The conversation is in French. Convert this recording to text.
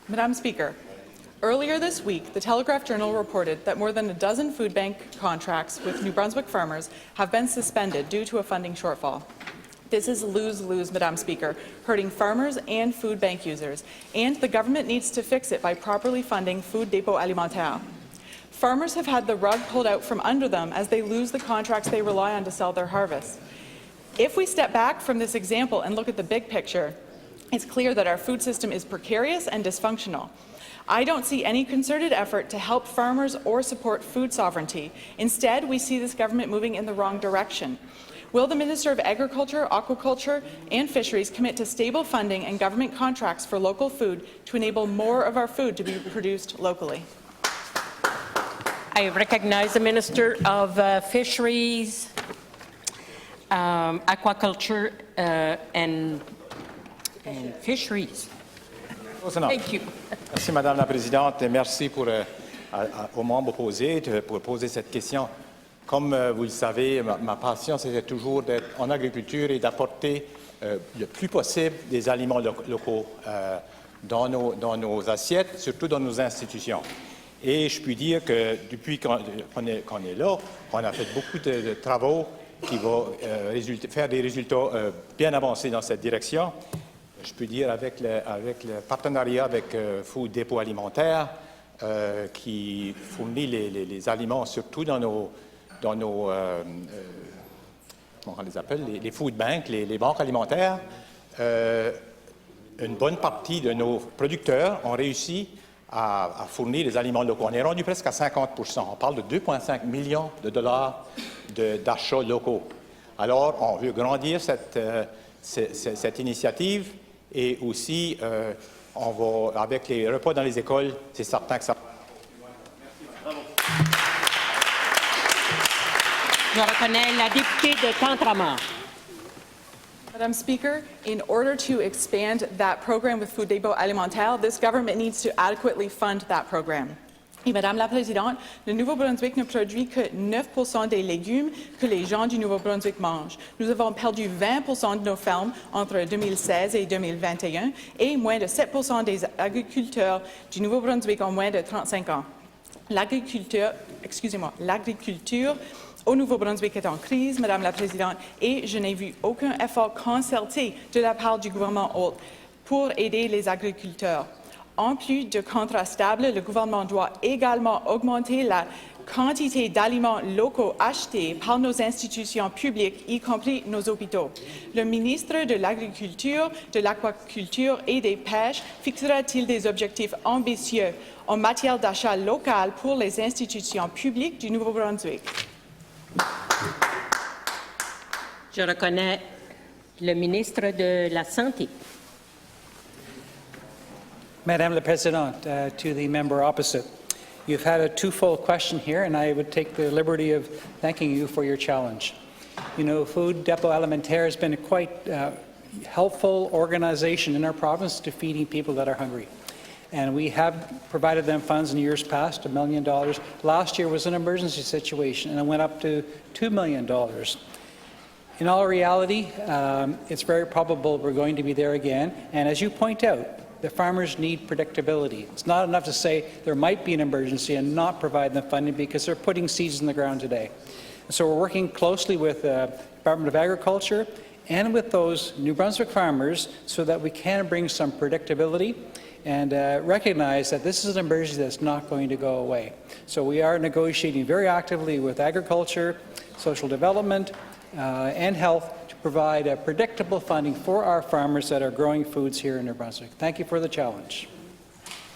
Madam Speaker, earlier this week, the Telegraph-Journal reported that more than a dozen food bank contracts with New Brunswick farmers have been suspended due to a funding shortfall. This is lose-lose, Madam Speaker, hurting farmers and food bank users, and the government needs to fix it by properly funding food dépôt alimentaire. Farmers have had the rug pulled out from under them as they lose the contracts they rely on to sell their harvests. If we step back from this example and look at the big picture, it's clear that our food system is precarious and dysfunctional. I don't see any concerted effort to help farmers or support food sovereignty. Instead, we see this government moving in the wrong direction. Will the Minister of Agriculture, Aquaculture and Fisheries commit to stable funding and government contracts for local food to enable more of our food to be produced locally? I recognize the Minister of Fisheries, Aquaculture and Fisheries. Thank you. Merci, Madame la Présidente, et merci aux membres opposés pour poser cette question. Comme vous le savez, ma passion, c'était toujours d'être en agriculture et d'apporter le plus possible des aliments locaux dans nos assiettes, surtout dans nos institutions. Et je puis dire que depuis qu'on est là, on a fait beaucoup de travaux qui vont faire des résultats bien avancés dans cette direction. Je peux dire avec le partenariat avec Food Dépôt Alimentaire qui fournit les aliments surtout dans nos comment on les appelle, les food banks, les banques alimentaires. Une bonne partie de nos producteurs ont réussi à fournir les aliments locaux. On est rendu presque à 50 %. On parle de 2,5 millions de dollars d'achats locaux. Alors, on veut grandir cette initiative et aussi, on va, avec les repas dans les écoles, c'est certain que ça... Je reconnais la députée de Tantramar. Madam Speaker, in order to expand that program with Food Dépôt Alimentaire, this government needs to adequately fund that program. Et Madame la Présidente, le Nouveau-Brunswick ne produit que 9 % des légumes que les gens du Nouveau-Brunswick mangent. Nous avons perdu 20 % de nos fermes entre 2016 et 2021 et moins de 7 % des agriculteurs du Nouveau-Brunswick ont moins de 35 ans. L'agriculture au Nouveau-Brunswick est en crise, Madame la Présidente, et je n'ai vu aucun effort concerté de la part du gouvernement hôte pour aider les agriculteurs. En plus de contrats stables, le gouvernement doit également augmenter la quantité d'aliments locaux achetés par nos institutions publiques, y compris nos hôpitaux. Le ministre de l'Agriculture, de l'Aquaculture et des Pêches fixera-t-il des objectifs ambitieux en matière d'achat local pour les institutions publiques du Nouveau-Brunswick? Je reconnais le ministre de la Santé. Madame la Présidente, to the member opposite, you've had a twofold question here, and I would take the liberty of thanking you for your challenge. You know, Food Dépôt Alimentaire has been a quite helpful organization in our province to feeding people that are hungry. And we have provided them funds in years past, $1 million. Last year was an emergency situation, and it went up to $2 million. In all reality, it's very probable we're going to be there again. And as you point out, the farmers need predictability. It's not enough to say there might be an emergency and not provide them funding because they're putting seeds in the ground today. And so we're working closely with the Department of Agriculture and with those New Brunswick farmers so that we can bring some predictability and recognize that this is an emergency that's not going to go away. So we are negotiating very actively with agriculture, social development, and health to provide predictable funding for our farmers that are growing foods here in New Brunswick. Thank you for the challenge.